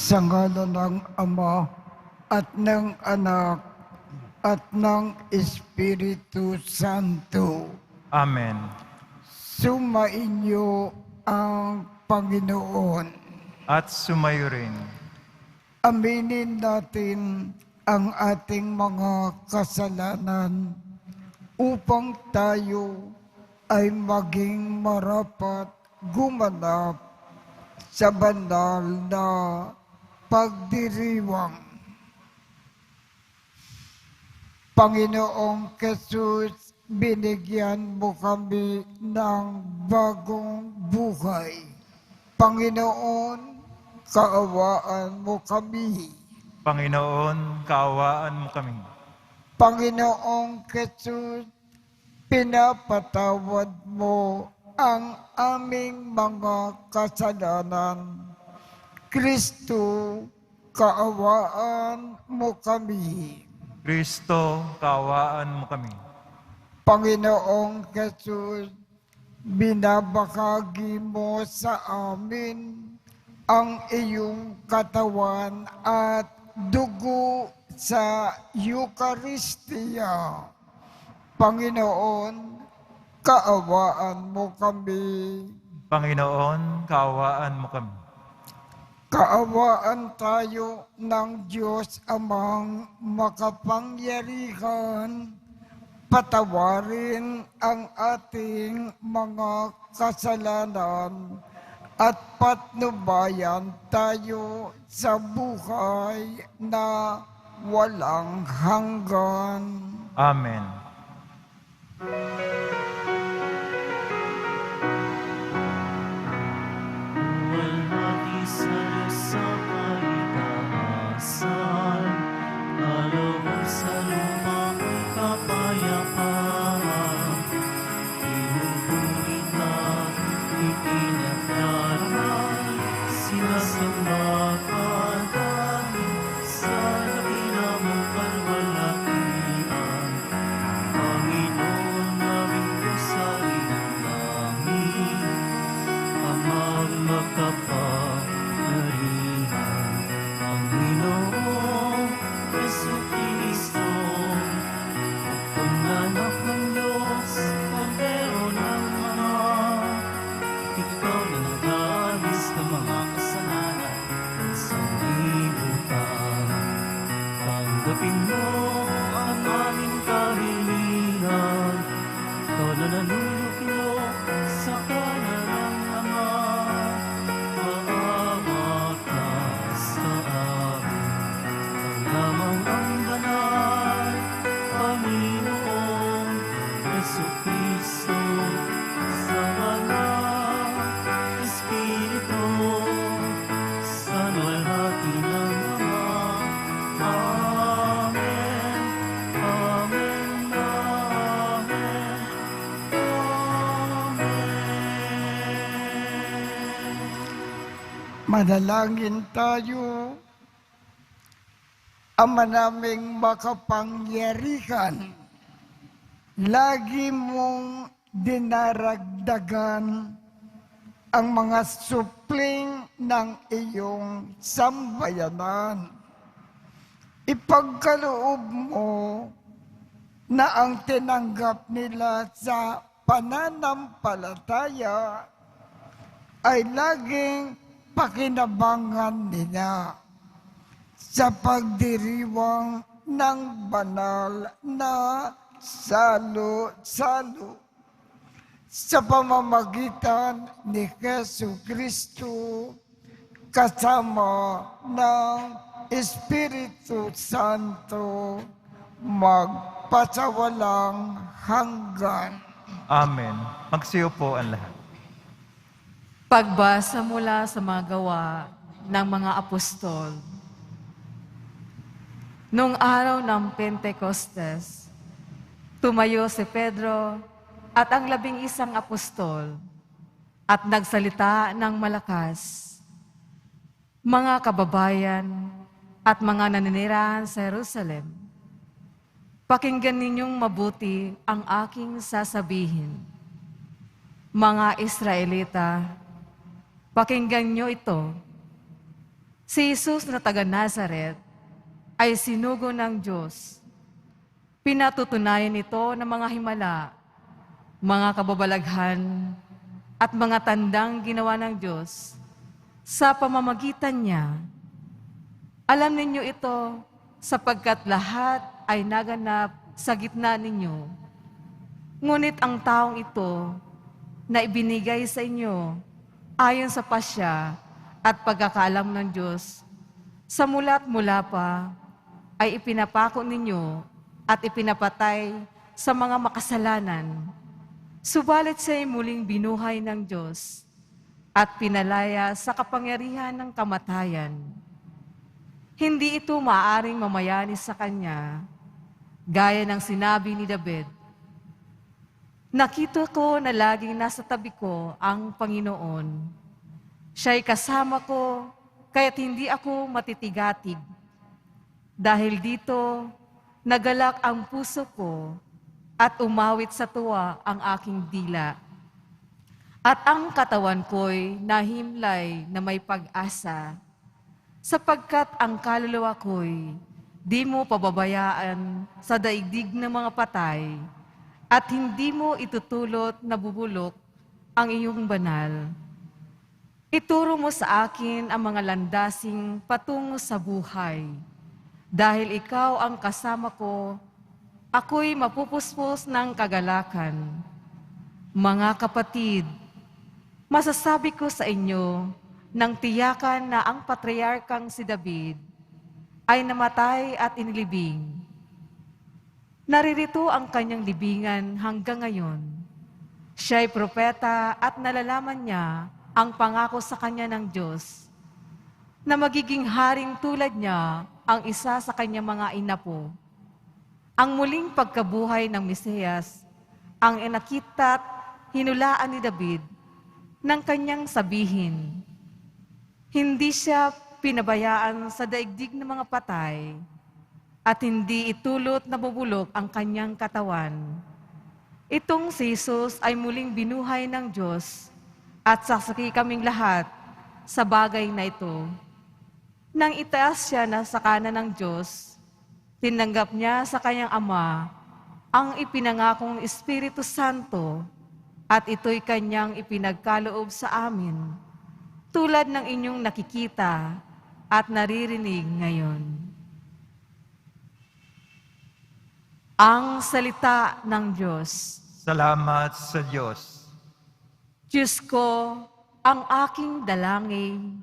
Sa ngalan ng Ama at ng Anak at ng Espiritu Santo. Amen. Sumainyo ang Panginoon. At sumayo rin. Aminin natin ang ating mga kasalanan upang tayo ay maging marapat gumanap sa banal na pagdiriwang. Panginoong Jesus, binigyan mo kami ng bagong buhay. Panginoon, kaawaan mo kami. Panginoon, kaawaan mo kami. Panginoong Jesus, pinapatawad mo ang aming mga kasalanan. Kristo, kaawaan mo kami. Kristo, kaawaan mo kami. Panginoong Jesus, binabahagi mo sa amin ang iyong katawan at dugo sa Eucharistia. Panginoon, kaawaan mo kami. Panginoon, kaawaan mo kami. Kaawaan tayo ng Diyos Amang makapangyarihan, patawarin ang ating mga kasalanan at patnubayan tayo sa buhay na walang hanggan. Amen. Walhati sa Diyos sa kaligtasan, aloob sa lumang kapayapaan, inubunin na ipinagdaraan, sinasambahan sa dakila mong kalwalhatian. Panginoon naming gusali ng langit, Amang makapangyarihan, Panginoong Jesucristo, Anak ng Diyos, Kordero ng Ama, Ikaw na nag-alis ng mga kasalanan ng sanlibutan. Tanggapin mo ang aming kahilingan, Ikaw na nanunuklo sa kanan ng Ama. Maawa ka sa amin, Ikaw lamang ang banal, Panginoong Jesucristo, sa banal Espiritu, sa luwalhati ng Ama. Amen, amen, amen, amen. Manalangin tayo. Ama naming makapangyarihan, lagi mong dinaragdagan ang mga supling ng iyong sambayanan. Ipagkaloob mo na ang tinanggap nila sa pananampalataya ay laging pakinabangan nila sa pagdiriwang ng banal na salo-salo sa pamamagitan ni Jesucristo kasama ng Espiritu Santo magpasawalang hanggan. Amen. Magsiyo po ang lahat. Pagbasa mula sa mga gawa ng mga apostol. Noong araw ng Pentecostes, tumayo si Pedro at ang 11 apostol at nagsalita ng malakas. Mga kababayan at mga naninirahan sa Jerusalem, pakinggan ninyong mabuti ang aking sasabihin. Mga Israelita, pakinggan nyo ito. Si Jesus na taga Nazaret ay sinugo ng Diyos. Pinatutunayan ito ng mga himala, mga kababalaghan, at mga tandang ginawa ng Diyos sa pamamagitan niya. Alam ninyo ito sapagkat lahat ay naganap sa gitna ninyo. Ngunit ang taong ito na ibinigay sa inyo ayon sa pasya at pagkakaalam ng Diyos, sa mula't mula pa ay ipinapako ninyo at ipinapatay sa mga makasalanan. Subalit siya'y muling binuhay ng Diyos at pinalaya sa kapangyarihan ng kamatayan. Hindi ito maaaring mamayani sa Kanya, gaya ng sinabi ni David. Nakita ko na laging nasa tabi ko ang Panginoon. Siya'y kasama ko, kaya't hindi ako matitigatig. Dahil dito, nagalak ang puso ko at umawit sa tuwa ang aking dila. At ang katawan ko'y nahimlay na may pag-asa, sapagkat ang kaluluwa ko'y di mo pababayaan sa daigdig ng mga patay, at hindi mo itutulot na bubulok ang iyong banal. Ituro mo sa akin ang mga landasing patungo sa buhay. Dahil ikaw ang kasama ko, ako'y mapupuspos ng kagalakan. Mga kapatid, masasabi ko sa inyo nang tiyakan na ang patriarkang si David ay namatay at inilibing. Naririto ang kanyang libingan hanggang ngayon. Siya'y propeta at nalalaman niya ang pangako sa kanya ng Diyos na magiging haring tulad niya ang isa sa kanyang mga inapo. Ang muling pagkabuhay ng Mesiyas ang inakita't hinulaan ni David ng kanyang sabihin. Hindi siya pinabayaan sa daigdig ng mga patay at hindi itulot na bubulok ang kanyang katawan. Itong si Jesus ay muling binuhay ng Diyos at saksi kaming lahat sa bagay na ito. Nang itaas siya na sa kanan ng Diyos, tinanggap niya sa kanyang Ama ang ipinangakong Espiritu Santo at ito'y kanyang ipinagkaloob sa amin, tulad ng inyong nakikita at naririnig ngayon. Ang salita ng Diyos. Salamat sa Diyos. Diyos ko, ang aking dalangin,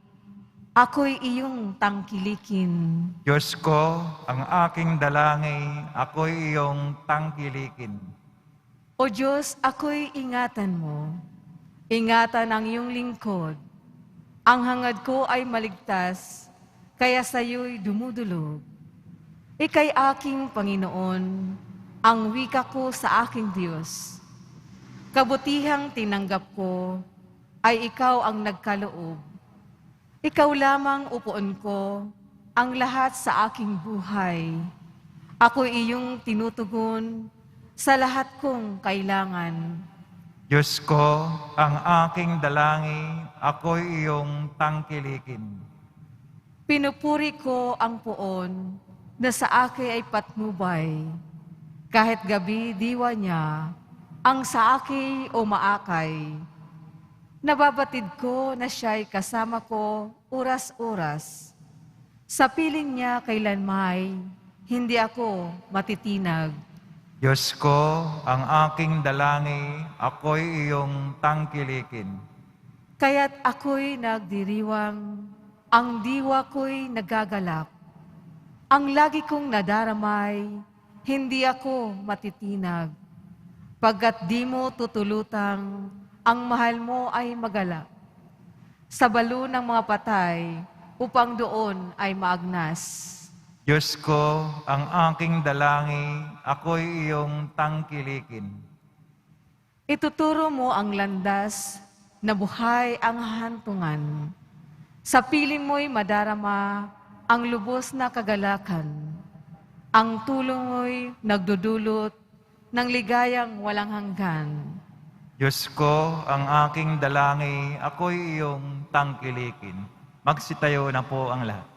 ako'y iyong tangkilikin. Diyos ko, ang aking dalangin, ako'y iyong tangkilikin. O Diyos, ako'y ingatan mo. Ingatan ang iyong lingkod. Ang hangad ko ay maligtas, kaya sa'yo'y dumudulog. Ika'y aking Panginoon, ang wika ko sa aking Diyos. Kabutihang tinanggap ko, ay ikaw ang nagkaloob. Ikaw lamang upuan ko, ang lahat sa aking buhay. Ako iyong tinutugon sa lahat kong kailangan. Diyos ko, ang aking dalangin, ako'y iyong tangkilikin. Pinupuri ko ang poon na sa akin ay patnubay. Kahit gabi diwa niya, ang sa akin umaakay. Nababatid ko na siya'y kasama ko oras-oras. Sa piling niya kailanmay, hindi ako matitinag. Diyos ko, ang aking dalangin, ako'y iyong tangkilikin. Kaya't ako'y nagdiriwang, ang diwa ko'y nagagalak. Ang lagi kong nadaramay, hindi ako matitinag. Pagkat di mo tutulutang, ang mahal mo ay magalak. Sa balo ng mga patay, upang doon ay maagnas. Diyos ko, ang aking dalangin, ako'y iyong tangkilikin. Ituturo mo ang landas na buhay ang hantungan. Sa piling mo'y madarama ang lubos na kagalakan. Ang tulong mo'y nagdudulot ng ligayang walang hanggan. Diyos ko, ang aking dalangin, ako'y iyong tangkilikin. Magsitayo na po ang lahat.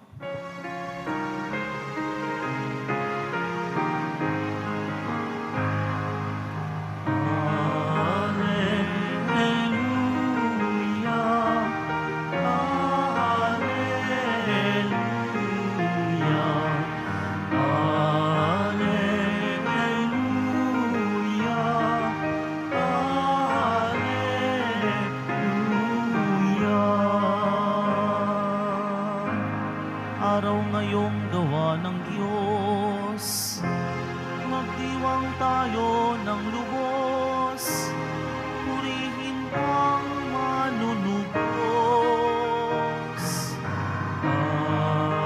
Araw ngayong gawa ng Diyos, magdiwang tayo ng lubos, purihin ang manunubos.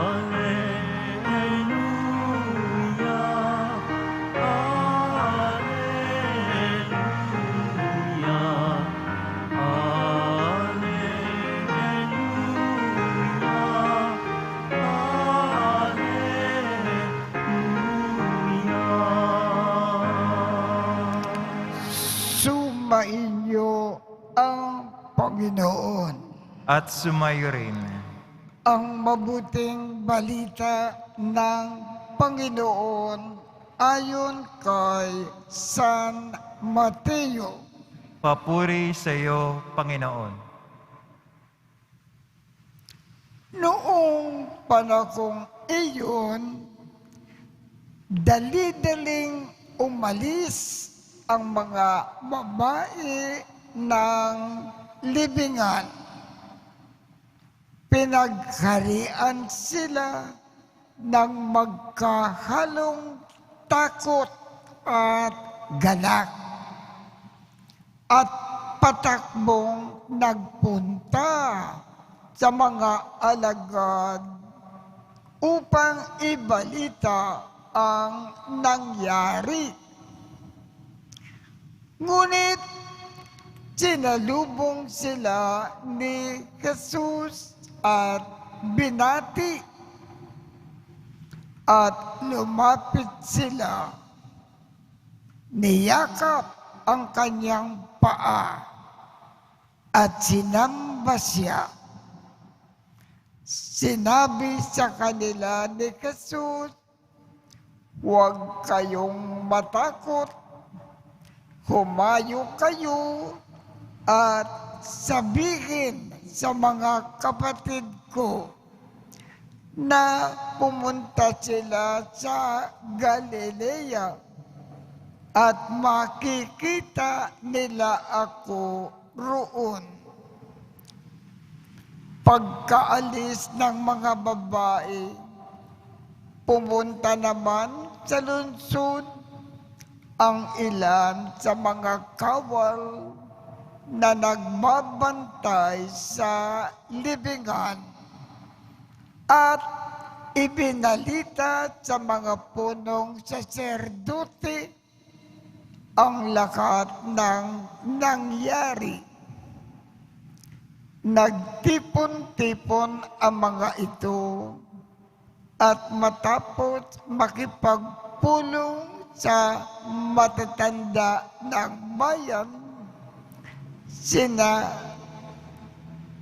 Alleluia, Alleluia, Sumainyo ang Panginoon. At sumayo rin. Ang mabuting balita ng Panginoon ayon kay San Mateo. Papuri sa iyo, Panginoon. Noong panahong iyon, dali-daling umalis ang mga babae ng libingan. Pinagharian sila ng magkahalong takot at galak. At patakbong nagpunta sa mga alagad upang ibalita ang nangyari. Ngunit sinalubong sila ni Jesus at binati at lumapit sila. Niyakap ang kanyang paa at sinamba siya. Sinabi sa kanila ni Jesus, "Huwag kayong matakot. Humayo kayo at sabihin sa mga kapatid ko na pumunta sila sa Galilea at makikita nila ako roon." Pagkaalis ng mga babae, pumunta naman sa lungsod ang ilan sa mga kawal na nagbabantay sa libingan at ibinalita sa mga punong saserdote ang lahat ng nangyari. Nagtipon-tipon ang mga ito at matapos makipagpulong sa matatanda ng bayan,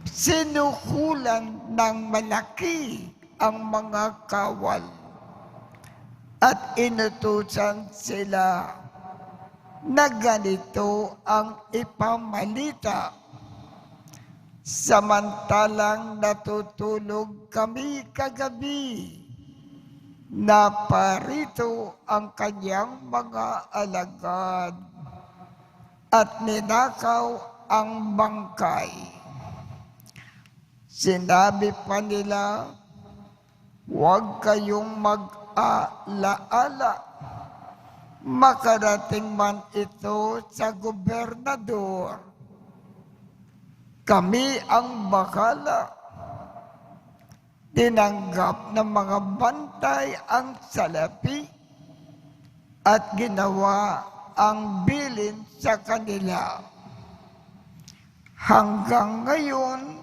sinukulan ng malaki ang mga kawal at inutusan sila na ganito ang ipamalita. Samantalang natutulog kami kagabi, naparito ang kanyang mga alagad at ninakaw ang bangkay. Sinabi pa nila, "Huwag kayong mag-alaala. Makarating man ito sa gobernador, kami ang bakala." Tinanggap ng mga bantay ang salapi at ginawa ang bilin sa kanila. Hanggang ngayon,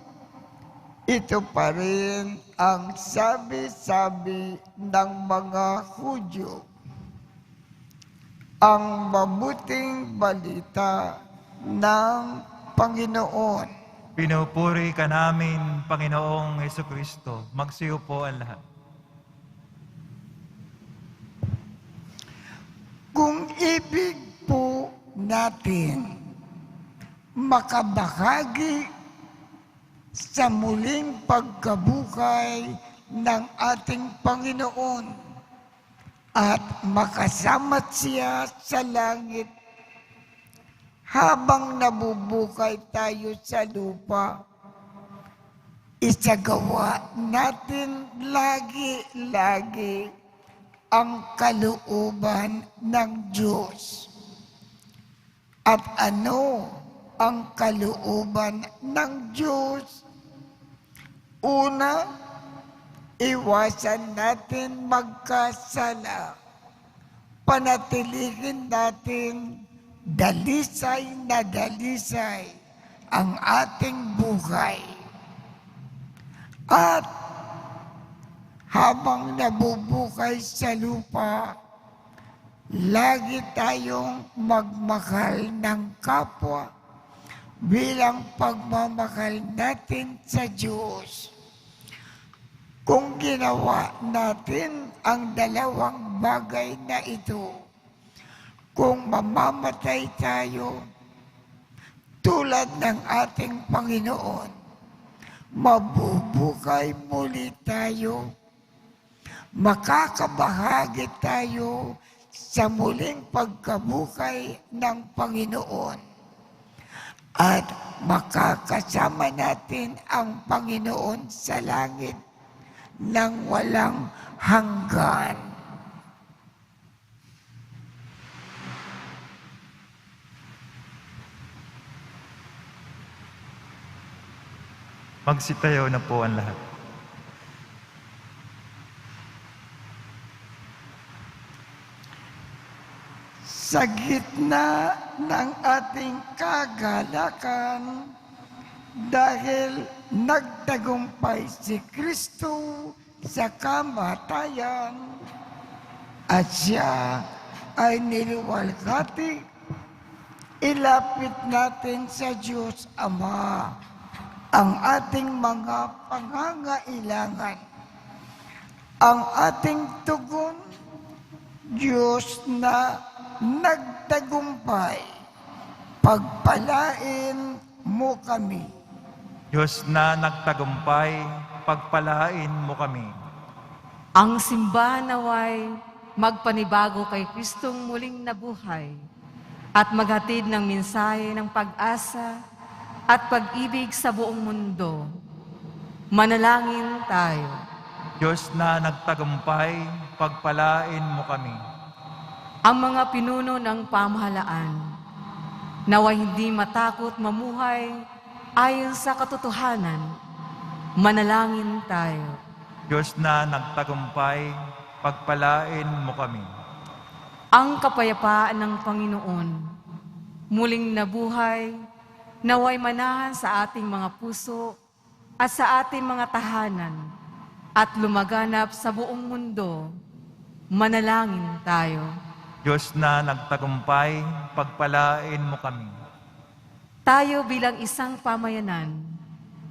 ito pa rin ang sabi-sabi ng mga Hudyo. Ang mabuting balita ng Panginoon. Pinupuri ka namin, Panginoong Hesukristo. Magsiyo po ang lahat. Kung ibig po natin makabahagi sa muling pagkabuhay ng ating Panginoon at makasama siya sa langit habang nabubuhay tayo sa lupa, isagawa natin lagi-lagi ang kalooban ng Diyos. At ano ang kalooban ng Diyos? Una, iwasan natin magkasala. Panatilihin natin dalisay na dalisay ang ating buhay. At habang nabubuhay sa lupa, lagi tayong magmahal ng kapwa bilang pagmamahal natin sa Diyos. Kung ginawa natin ang dalawang bagay na ito, kung mamamatay tayo tulad ng ating Panginoon, mabubuhay muli tayo, makakabahagi tayo sa muling pagkabuhay ng Panginoon, at makakasama natin ang Panginoon sa langit nang walang hanggan. Magsitayo na po ang lahat. Sa gitna ng ating kagalakan, dahil nagtagumpay si Kristo sa kamatayan at siya ay niluwalhati, ilapit natin sa Diyos Ama ang ating mga pangangailangan. Ang ating tugon, Diyos na nagtagumpay, pagpalain mo kami. Diyos na nagtagumpay, pagpalain mo kami. Ang simbahan naway magpanibago kay Kristong muling nabuhay at maghatid ng mensahe ng pag-asa at pag-ibig sa buong mundo. Manalangin tayo. Diyos na nagtagumpay, pagpalain mo kami. Ang mga pinuno ng pamahalaan, naway hindi matakot mamuhay ayon sa katotohanan. Manalangin tayo. Diyos na nagtagumpay, pagpalain mo kami. Ang kapayapaan ng Panginoon, muling nabuhay, naway manahan sa ating mga puso at sa ating mga tahanan at lumaganap sa buong mundo. Manalangin tayo. Diyos na nagtagumpay, pagpalain mo kami. Tayo bilang isang pamayanan,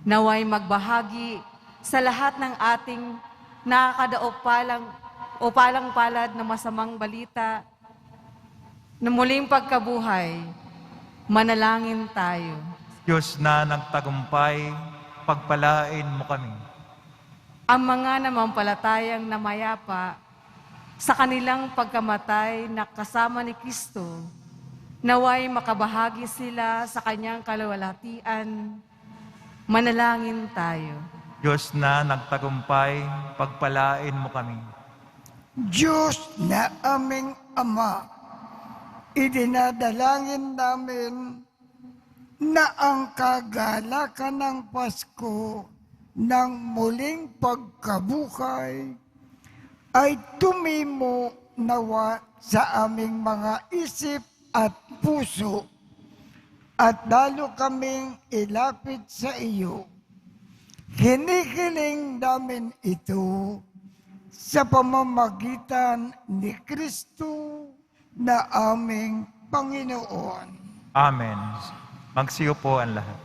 naway magbahagi sa lahat ng ating nakakadaopalang palad na masamang balita na muling pagkabuhay. Manalangin tayo. Diyos na nagtagumpay, pagpalain mo kami. Ang mga namampalatayang namayapa sa kanilang pagkamatay na kasama ni Kristo, naway makabahagi sila sa kanyang kaluwalhatian. Manalangin tayo. Diyos na nagtagumpay, pagpalain mo kami. Diyos na aming Ama, idinadalangin namin na ang kagalakan ng Pasko ng muling pagkabuhay ay tumimo nawa sa aming mga isip at puso at lalo kaming ilapit sa iyo. Hinihiling namin ito sa pamamagitan ni Kristo na aming Panginoon. Amen. Magsiyo po ang lahat.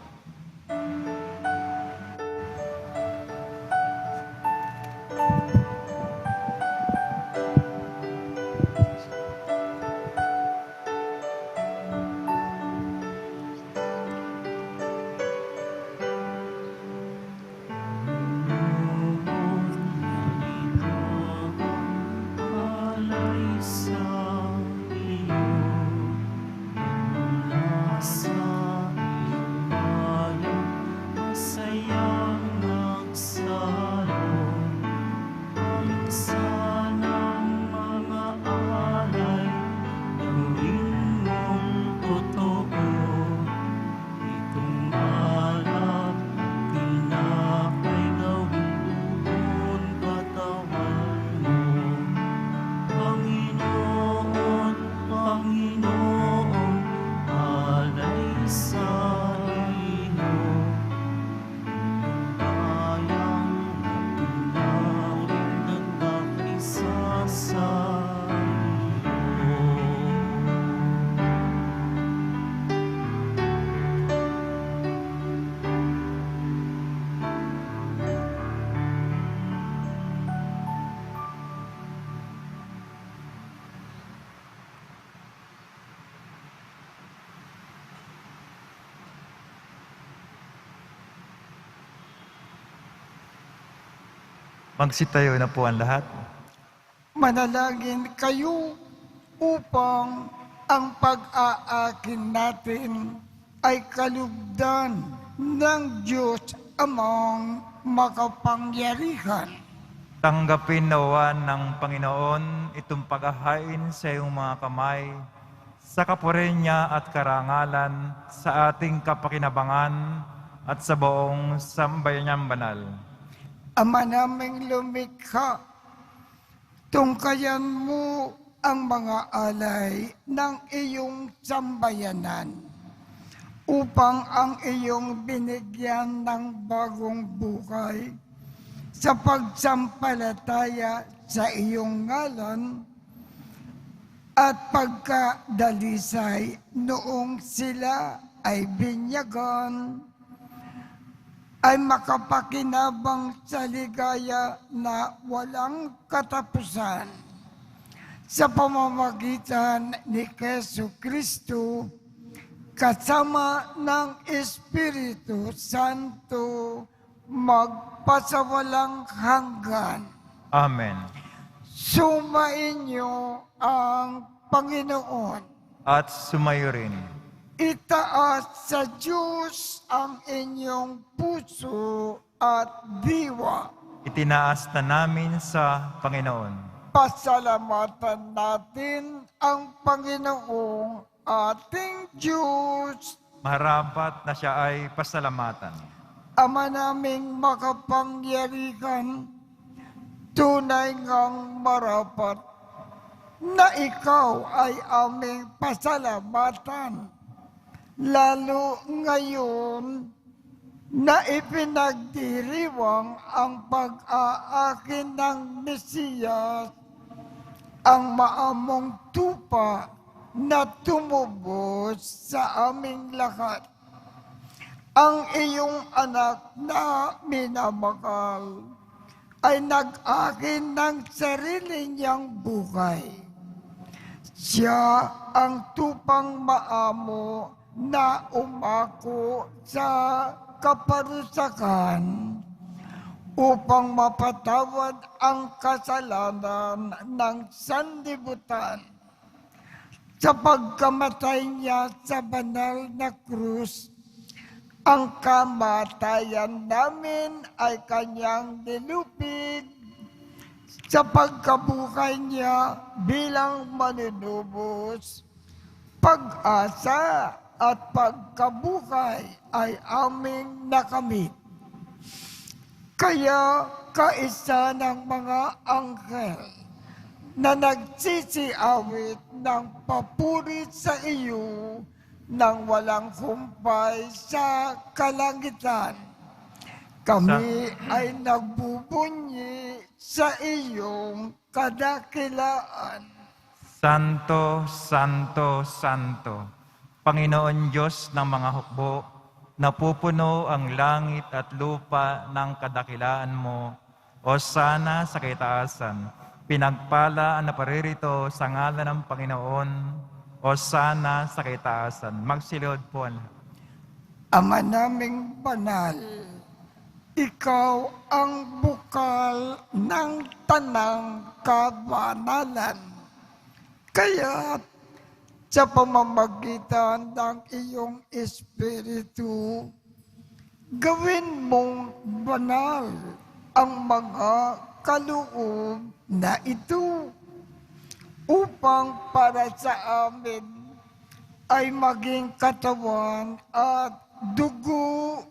Magsitayo na po ang lahat. Manalangin kayo upang ang pag-aakin natin ay kalugdan ng Diyos amang makapangyarihan. Tanggapin nawa ng Panginoon itong paghahain sa iyong mga kamay, sa kapurihan niya at karangalan, sa ating kapakinabangan at sa buong sambayan niyang banal. Ama naming lumikha, tungkayan mo ang mga alay ng iyong sambayanan upang ang iyong binigyan ng bagong buhay sa pagsampalataya sa iyong ngalan at pagkadalisay noong sila ay binyagan, ay makapakinabang sa ligaya na walang katapusan sa pamamagitan ni Jesu Kristo kasama ng Espiritu Santo magpasawalang hanggan. Amen. Sumainyo ang Panginoon. At sumayo rin. Itaas sa Diyos ang inyong puso at diwa. Itinaas na namin sa Panginoon. Pasalamatan natin ang Panginoong ating Diyos. Maharapat na siya ay pasalamatan. Ama naming makapangyarihan, tunay ngang marapat na ikaw ay aming pasalamatan. Lalo ngayon na ipinagdiriwang ang pag-aakin ng Mesiyas, ang maamong tupa na tumubos sa aming lahat. Ang iyong anak na minamahal ay nag-akin ng sarili niyang buhay. Siya ang tupang maamo na umako sa kaparusakan upang mapatawad ang kasalanan ng sanlibutan. Sa pagkamatay niya sa banal na krus, ang kamatayan namin ay kanyang nilupig. Sa pagkabuhay niya bilang manunubos, pag-asa at pagkabuhay ay aming nakamit. Kaya kaisa ng mga anghel na nagsisiawit ng papuri sa iyo nang walang humpay sa kalangitan, kami ay nagbubunyi sa iyong kadakilaan. Santo, Santo, Santo, Panginoon Diyos ng mga hukbo, napupuno ang langit at lupa ng kadakilaan mo. O sana sa kaitaasan, pinagpala ang naparirito sa ngalan ng Panginoon. O sana sa kaitaasan. Magsilod po ang lahat. Ama naming banal, ikaw ang bukal ng tanang kabanalan. Kaya sa pamamagitan ng iyong Espiritu, gawin mong banal ang mga kaloob na ito upang para sa amin ay maging katawan at dugo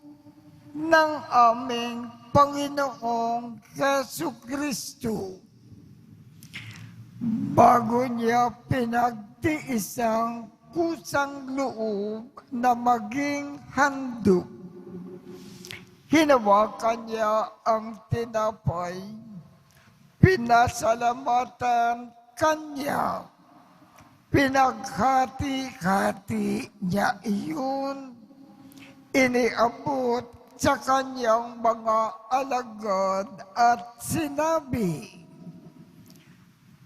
ng aming Panginoong Jesucristo. Bago niya pinagtiisang kusang loob na maging handog, hinawakan niya ang tinapay, pinasalamatan kanya, pinaghati-hati niya iyon, iniabot sa kanyang mga alagad at sinabi,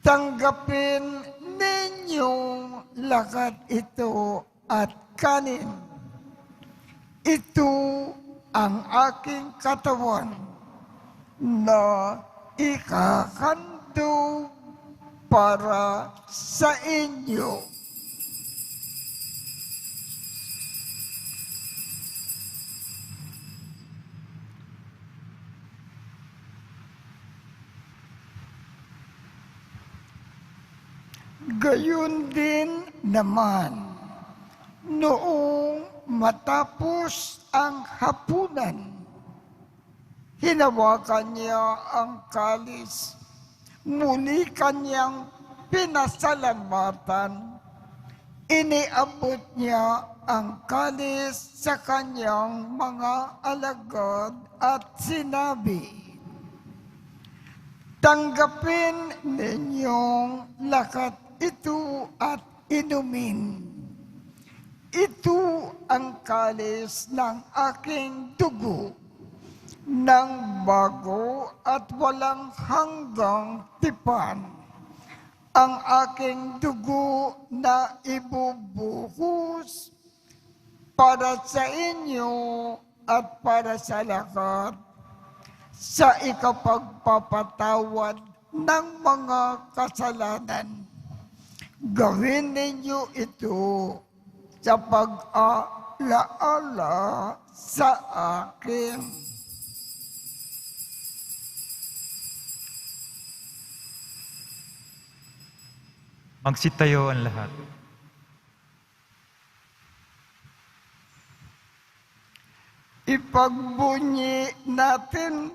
tanggapin ninyong lahat ito at kanin. Ito ang aking katawan na ikakandog para sa inyo. Gayon din naman, noong matapos ang hapunan, hinawakan niya ang kalis, muli kanyang pinasalamatan, iniabot niya ang kalis sa kanyang mga alagad at sinabi, "Tanggapin ninyong lakat ito at inumin. Ito ang kalis ng aking dugo, ng bago at walang hanggang tipan. Ang aking dugo na ibubuhos para sa inyo at para sa lahat, sa ikapagpapatawad ng mga kasalanan. Gawin ninyo ito sa pag-alaala sa akin." Magsitayo ang lahat. Ipagbunyi natin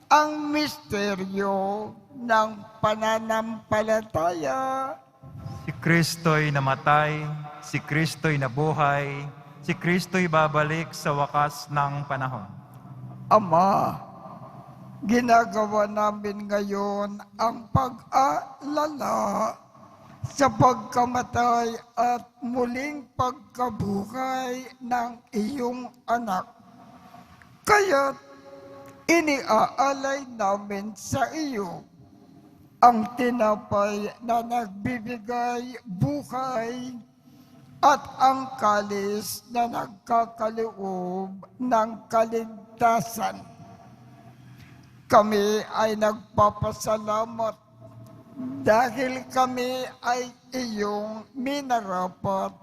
ang misteryo ng pananampalataya. Si Kristo'y namatay, si Kristo'y nabuhay, si Kristo'y babalik sa wakas ng panahon. Ama, ginagawa namin ngayon ang pag-aalala sa pagkamatay at muling pagkabuhay ng iyong anak. Kaya't iniaalay namin sa iyo ang tinapay na nagbibigay buhay at ang kalis na nagkakaloob ng kaligtasan. Kami ay nagpapasalamat dahil kami ay iyong minarapat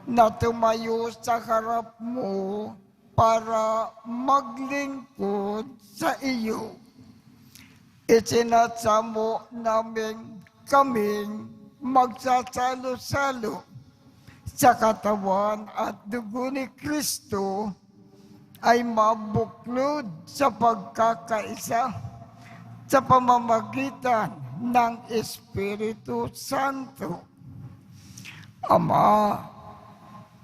na tumayo sa harap mo para maglingkod sa iyo. Isinasamo namin kaming magsasalo-salo sa katawan at dugo ni Kristo ay mabuklod sa pagkakaisa sa pamamagitan ng Espiritu Santo. Ama,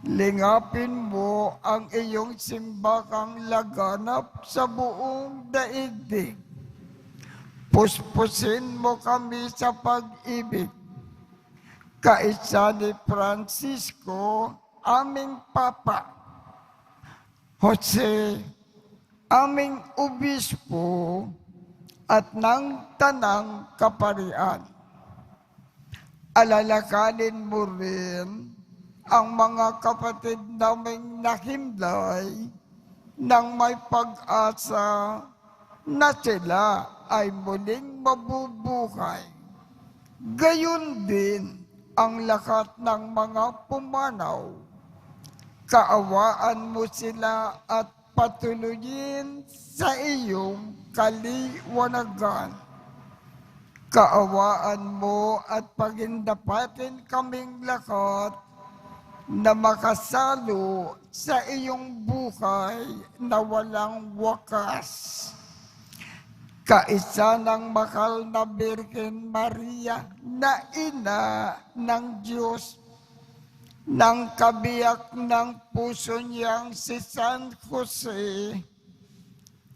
lingapin mo ang iyong simbakang laganap sa buong daigdig. Puspusin mo kami sa pag-ibig. Kaisa ni Francisco, aming Papa, Jose, aming Obispo, at ng Tanang Kaparian. Alalakanin mo rin ang mga kapatid naming nahimlay nang may pag-asa na sila ay muling mabubuhay. Gayon din ang lahat ng mga pumanaw. Kaawaan mo sila at patuloyin sa iyong kaliwanagan. Kaawaan mo at pagindapatin kaming lahat na makasalo sa iyong buhay na walang wakas. Kaisa ng mahal na Birhen Maria na ina ng Diyos, ng kabiyak ng puso niyang si San Jose,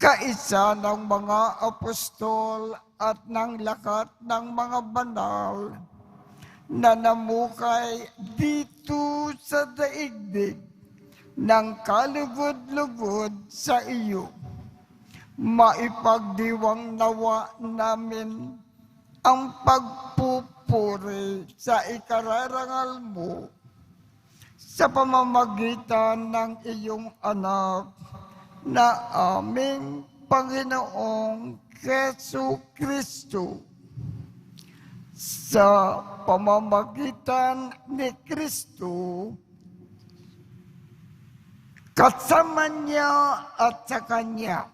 kaisa ng mga apostol at ng lahat ng mga banal na namukay dito sa daigdig ng kalugod-lugod sa iyo. Maipagdiwang nawa namin ang pagpupuri sa ikararangal mo sa pamamagitan ng iyong anak na aming Panginoong Hesu Kristo. Sa pamamagitan ni Kristo, kasama niya at sa Kanya,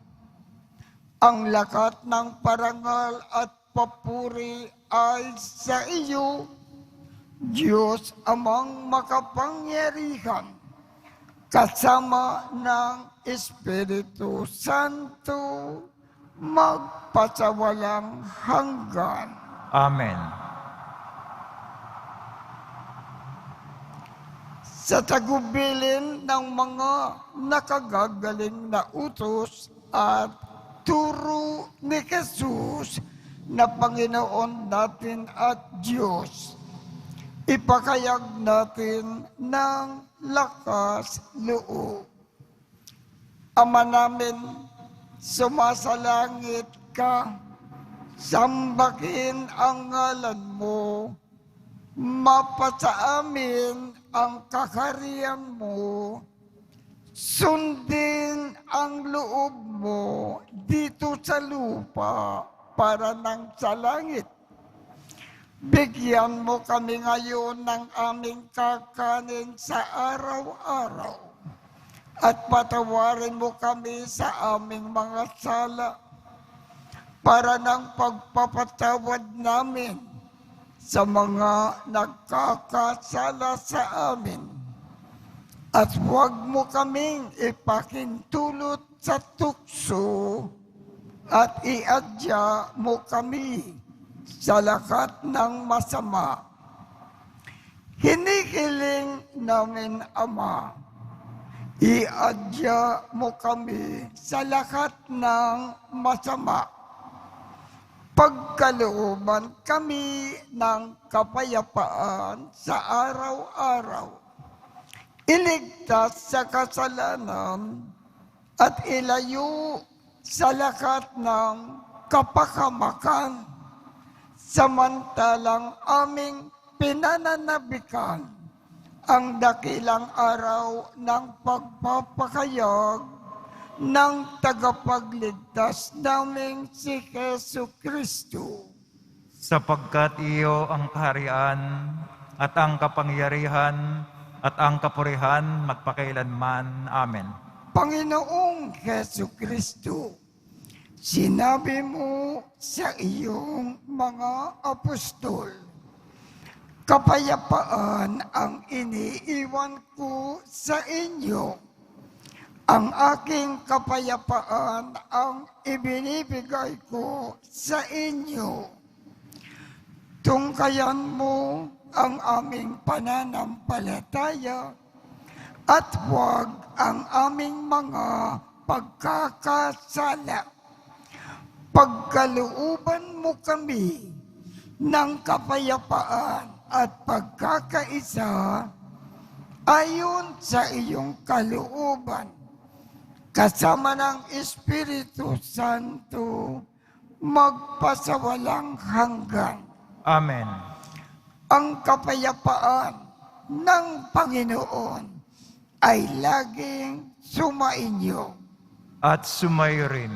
ang lakat ng parangal at papuri ay sa iyo, Diyos Amang makapangyarihan, kasama ng Espiritu Santo, magpasawalang hanggan. Amen. Sa tagubilin ng mga nakagagaling na utos at turo ni Jesus na Panginoon natin at Diyos, ipakayag natin ng lakas loob. Ama namin, sumasalangit ka, sambahin ang ngalan mo, mapasa amin ang kaharian mo, sundin ang loob mo dito sa lupa para nang sa langit. Bigyan mo kami ngayon ng aming kakanin sa araw-araw at patawarin mo kami sa aming mga sala para ng pagpapatawad namin sa mga nagkakasala sa amin. At huwag mo kaming ipakintulot sa tukso at iadya mo kami sa lakat ng masama. Hinihiling namin, Ama, iadya mo kami sa lakat ng masama. Pagkalooban kami ng kapayapaan sa araw-araw. Iligtas sa kasalanan at ilayo sa lakat ng kapakamakan, samantalang aming pinananabikan ang dakilang araw ng pagpapakayag ng tagapagligtas naming si Hesu Kristo. Sapagkat iyo ang kaharian at ang kapangyarihan at ang kapurihan magpakailanman. Amen. Panginoong Hesu Kristo, sinabi mo sa iyong mga apostol, kapayapaan ang iniiwan ko sa inyo. Ang aking kapayapaan ang ibinibigay ko sa inyo. Tungkayan mo ang aming pananampalataya at huwag ang aming mga pagkakasala. Pagkalooban mo kami ng kapayapaan at pagkakaisa ayon sa iyong kalooban, kasama ng Espiritu Santo, magpasawalang hanggan. Amen. Ang kapayapaan ng Panginoon ay laging sumainyo. At sumayo rin.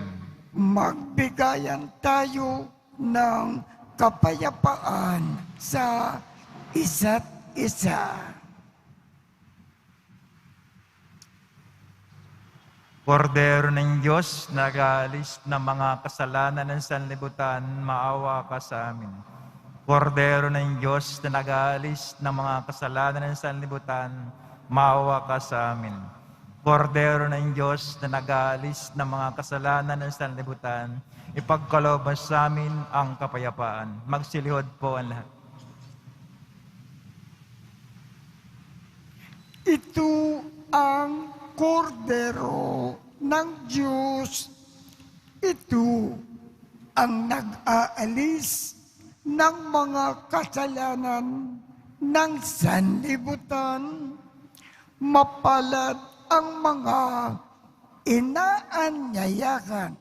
Magbigayan tayo ng kapayapaan sa isa't isa. Kordero ng Diyos, nag-aalis ng mga kasalanan ng sanlibutan, maawa ka sa amin. Kordero ng Diyos, na nag-aalis ng mga kasalanan ng sanlibutan, maawa ka sa amin. Kordero ng Diyos, na nag-aalis ng mga kasalanan ng sanlibutan, ipagkaloob sa amin ang kapayapaan. Magsilihod po ang lahat. Ito ang kordero ng Diyos. Ito ang nag-aalis ng mga kasalanan ng sanlibutan. Mapalad ang mga inaanyayahan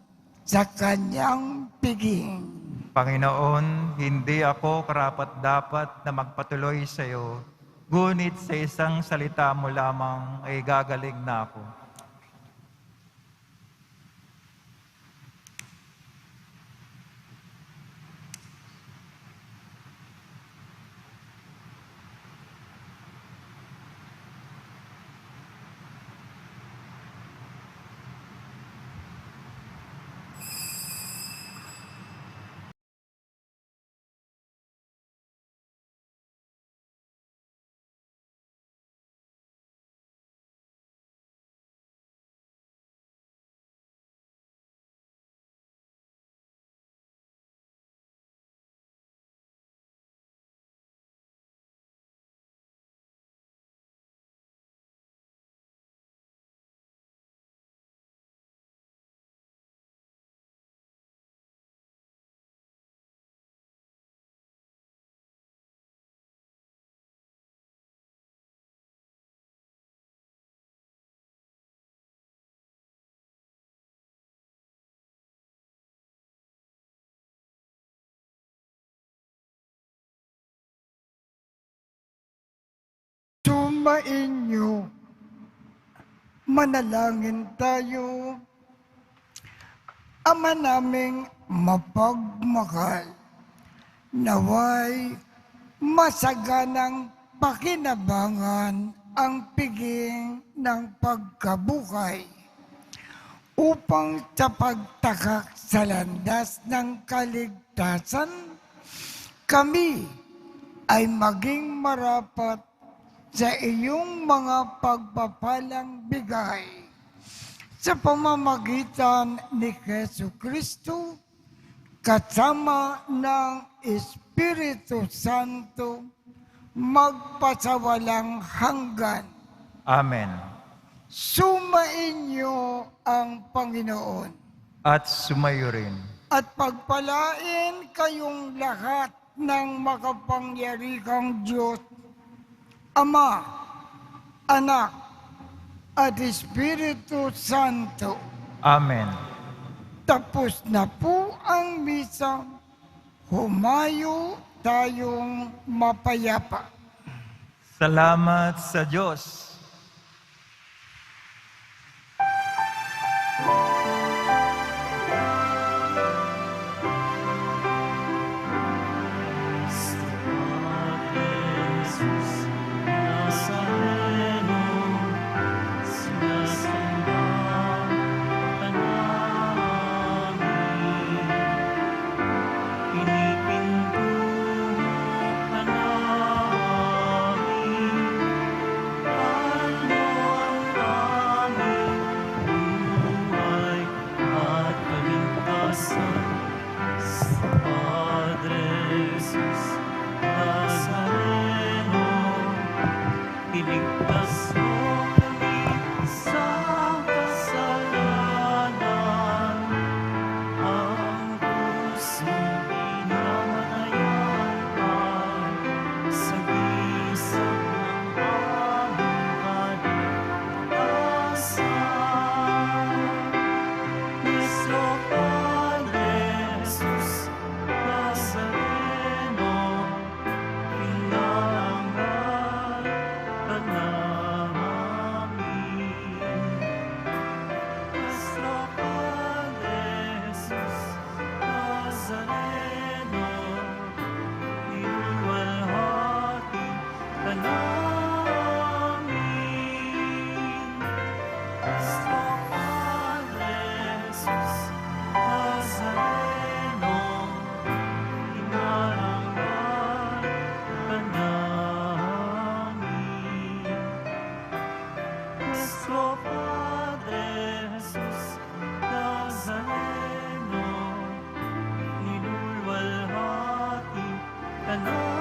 sa kanyang piging. Panginoon, hindi ako karapat-dapat na magpatuloy sa iyo, ngunit sa isang salita mo lamang ay gagaling na ako. Sumainyo. Manalangin tayo. Ama naming mapagmahal, naway masaganang pakinabangan ang piging ng pagkabuhay upang sa pagtakak sa landas ng kaligtasan, kami ay maging marapat sa iyong mga pagpapalang bigay sa pamamagitan ni Jesucristo kasama ng Espiritu Santo magpasawalang hanggan. Amen. Sumainyo ang Panginoon At sumayo rin. at pagpalain kayong lahat ng makapangyarihang Diyos, Ama, Anak, at Espiritu Santo. Amen. Tapos na po ang misa, humayo tayong mapayapa. Salamat sa Diyos. Nazareno,